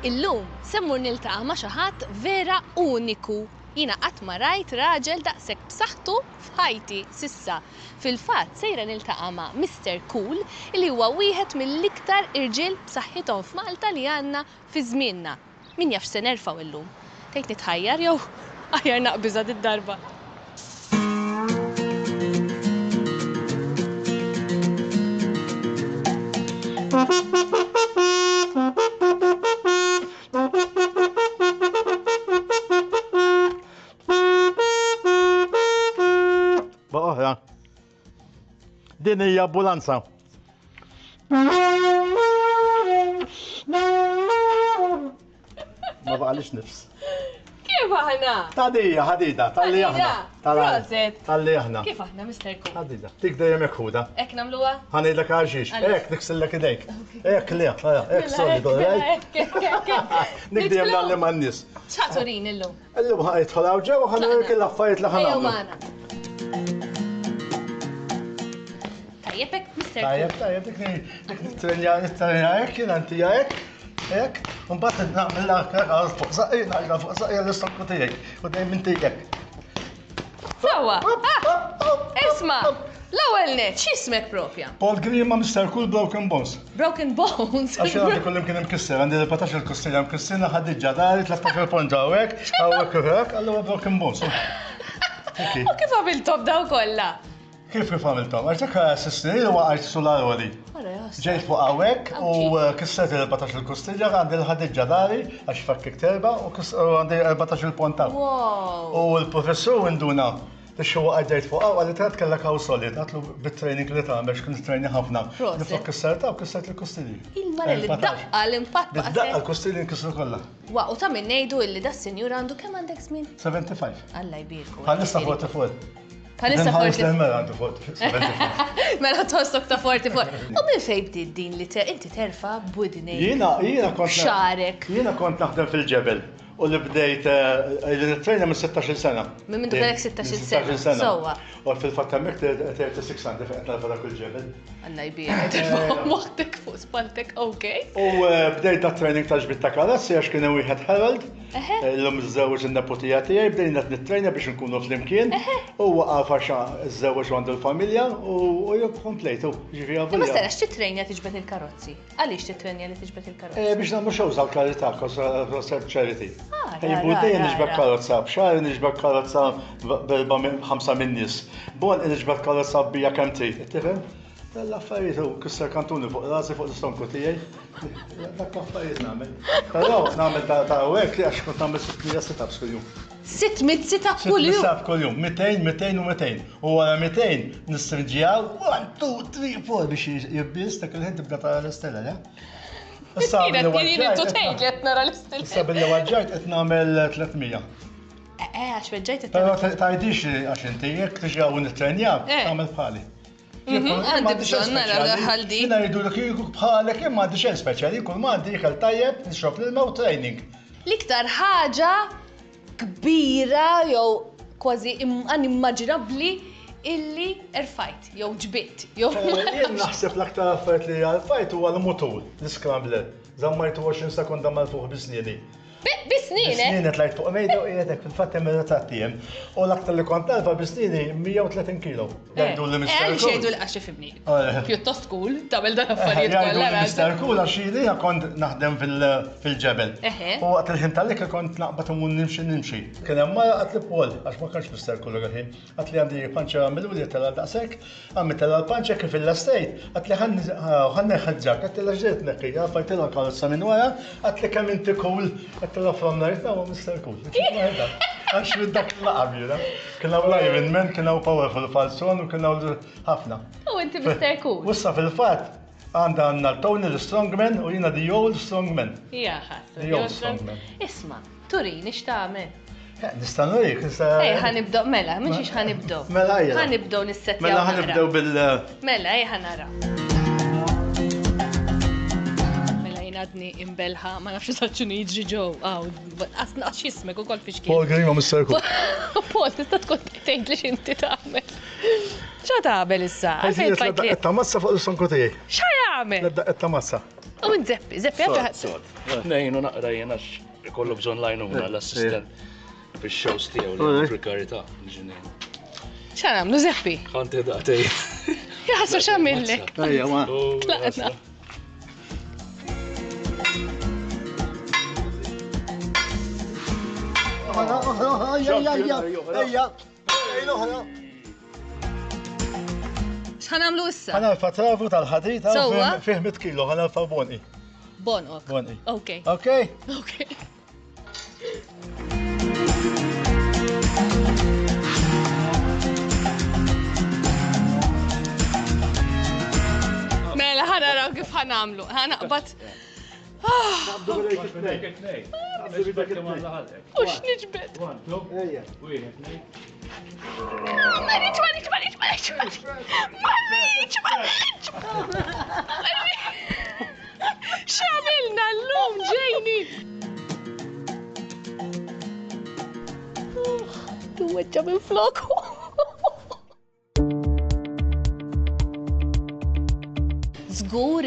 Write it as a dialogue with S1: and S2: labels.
S1: Illum semmur niltaqa' ma' xi ħadd vera uniku. Jiena qatt ma rajt raġel daqshekk b'saħħtu f'ħajti s'issa. Fil-fatt sejra niltaqa' ma' Mr. Cool li huwa wieħed mill-iktar irġiel b'saħħithom f'Malta li għandna fi żmienna. Min jaf se nerfgħu illum? Tgħid nitħajjar jew aħjar naqbiżha id-darba.
S2: Oħra. Din hija ambulanza. Ma baqalix nifs.
S1: Kif aħna?
S2: Tadija, ħadida, talli aħna.
S1: Proset.
S2: Talli aħna.
S1: Kif aħna, Mr. Cool?
S2: ħadida. Tik dejjem hekk ħuda.
S1: Hekk nagħmluha?
S2: Ħanejlek għaxix. Hekk niksillek idejk. Hekk li, hekk solidu, Nik dejjem nagħlem għan-nies.
S1: X'ħaturin illum?
S2: Illum ħajtħol hawn ġew ħanurek il-affarijiet li
S1: Ejjew
S2: ħanagħmlu.
S1: magħna. Tajjeb hekk, Mr.
S2: Tajjeb,
S1: Cool.
S2: tajjeb, dik nitrenja hekk, jien antija hekk, mbagħad nagħmel għal fuq saqajna għal fuq saqajja l-istokku tiegħek u dejjem intijek.
S1: Sewwa. Isma', l-ewwel net, x'ismek propja?
S2: Paul Green ma' Mr. Cool Broken Bones.
S1: Broken Bones.
S2: Għax għandi kullim kien imkisser, għandi l-14 il-kostilja mkissirna ħaddiġġa dari 13 il-ponġa hawnhekk u hekk, allura Broken Bones.
S1: U kif għamiltom daw kollha?
S2: Kif għamiltom? Għax dak assistini li waqgħet sular-għoli. Ġejt fuq hawnhekk u kissert il-14 il-kostilja għandi l-ħaddiġġa dari għax fakkik terba u għandi 14 il-pont taw. U l-professur induna li xo għaddejt fuq għaw għalli trat kellek għaw solid, għatlu bit-training li ta' biex kien training ħafna. Nifok kissarta u kissart il-kostilji.
S1: Il-mara li d-daqqa l-impatt baqqa.
S2: Bid-daqqa l-kostilji nkissru kollha.
S1: Wa, u ta' minn ngħidu illi da' sinjur għandu kemm għandek żmien?
S2: 75.
S1: Alla jbirku.
S2: Bħalissa 44.
S1: Bħalissa 44.
S2: Mela għandu 75.
S1: Mela tħossok ta' 44. U minn fejn bdiet din li inti terfa' budnej.
S2: Jiena kont
S1: xarek.
S2: Jiena kont naħdem fil-ġebel u li bdejt il-trejna minn 16 sena.
S1: Minn minn kellek 16 sena. Sewwa.
S2: U fil-fatt hemmhekk 36 għandi fejn nalfa dak il-ġebel.
S1: Alla jbirek. Moħħtek fuq spaltek, okej.
S2: U bdejt da training ta' ġbit ta' karozzi għax kien wieħed Harold. L-lum iż-żewġ in-nepotija tiegħi bdejna nittrejna biex nkunu flimkien. U waqaf għax iż-żewġ għandu l-familja u jekk komplejtu.
S1: Ma starax titrejna tiġbed il-karozzi. Għaliex titrejna li tiġbed il-karozzi?
S2: Biex nagħmlu shows għal karità, concert charity. Budejn nixbek karozza, b'xar nixbek karozza b'5 min nies. Bon nixbek karozza bija kemm trid. Tifhem? L-affarijiet u kisser kantuni fuq rasi fuq l-istonku tiegħi. Dak l-affarijiet nagħmel. Però nagħmel ta' hekk li għax kont nagħmel 600 sit-ups kuljum.
S1: 600 sit-up kuljum?
S2: 600 sit-up kuljum, 200, 200 u 200. U wara 200 nistrinġjaw 1, 2, 3, 4 biex jibbiż dak il-ħin tibqa tara l-istella, ja?
S1: Kienet tu tgħid qed nara l-istilla.
S2: Issa billi waġġajt qed nagħmel 300.
S1: Għax weġġajt
S2: Però tgħidix għax inti jekk tiġi hawn nitrenjaw tagħmel bħali.
S1: Għandi bżonn nara l-ħaldi.
S2: Jiena jgħidulek jieku bħalek imma m'għandix xejn speċjali, kull ma għandi ikel tajjeb, nixrob l-ilma u training.
S1: L-iktar ħaġa kbira jew kważi inimmaġinabbli illi erfajt, jew ġbiet, jew.
S2: Jien naħseb l-aktar affarijiet li għalfajt huwa l-mutur, l-scrambler. Zammajtu 20 sekonda mal-fuq bisnieni.
S1: Bisnieni?
S2: Bisnieni tlajt fuq mejda u qiegħdek fil-fatt hemm ir-ritrattijem. U l-aktar li kont talba bisnieni 130 kilo. Jgħidu li Mr. Cool.
S1: Xejdu li għaxi fibni. Pjuttost cool, tagħmel dan affarijiet kollha.
S2: Jgħidu li Mr. Cool għax jiena kont naħdem fil-ġebel. U waqt il-ħin tal-lik kont naqbad u nimxi. Kien hemm mara qed li Paul għax ma kienx Mr. Cool ħin. Qed li għandi panċa mill-uli tella daqshekk, għammi tella l-panċa kif il-estate, qed li ħanneħħel ġak, qed li ġiet neħħi, għafajtilha karozza minn wara, qed li kemm inti cool, qed li from night now Mr. Cool. Għax minn dak l-laqabjura. Kienaw live men, kienaw powerful falson u kienaw ħafna.
S1: U inti Mr. Cool.
S2: Wissa fil-fat, għandna Tony l-strongman u jina the old strongman.
S1: Ja, ħassu.
S2: The old strongman.
S1: Isma, turini x'tagħmel?
S2: Nistanu jek,
S1: ħanibdow, mela, mhux ħanibdow.
S2: Mela jena.
S1: Ħanibdow nissetjaw.
S2: Mela ħanibdew bil.
S1: Mela, ħanara. Għadni imbelħa, ma nafx saċċuni jiġri ġew, għasna xismek u kol fiex kien.
S2: Paul Green ma Mr. Cool.
S1: Paul, tista' tkun tgħid li x'inti tagħmel. X'a tagħmel issa?
S2: Qed ta' massa fuq l-sonku tiegħi.
S1: X'a jagħmel?
S2: Qed ta' massa.
S1: U nżeppi, zeppi għabħat.
S3: Nejnu naqra jena kollu bżon lajnu minna l-assistent biex-shows tiegħu li prekarita.
S1: ċan għamlu zeppi?
S3: Għanti daqtej.
S1: Jaħsu xamillek.
S2: Ejja, ma.
S1: Tlaqna. ċan għamlu issa?
S2: Għana l-fatrafu tal-ħadita
S1: Sowa?
S2: fih 100 kilo, għana l-faboni.
S1: Bonok.
S2: Boni.
S1: Ok.
S2: Ok?
S1: Ok. Mela, ħana raw kif ħanamlu. ħanaqbat. Ux nġbed. Xamilna l-lum ġejni. Tu weġġa minn floku. Zgur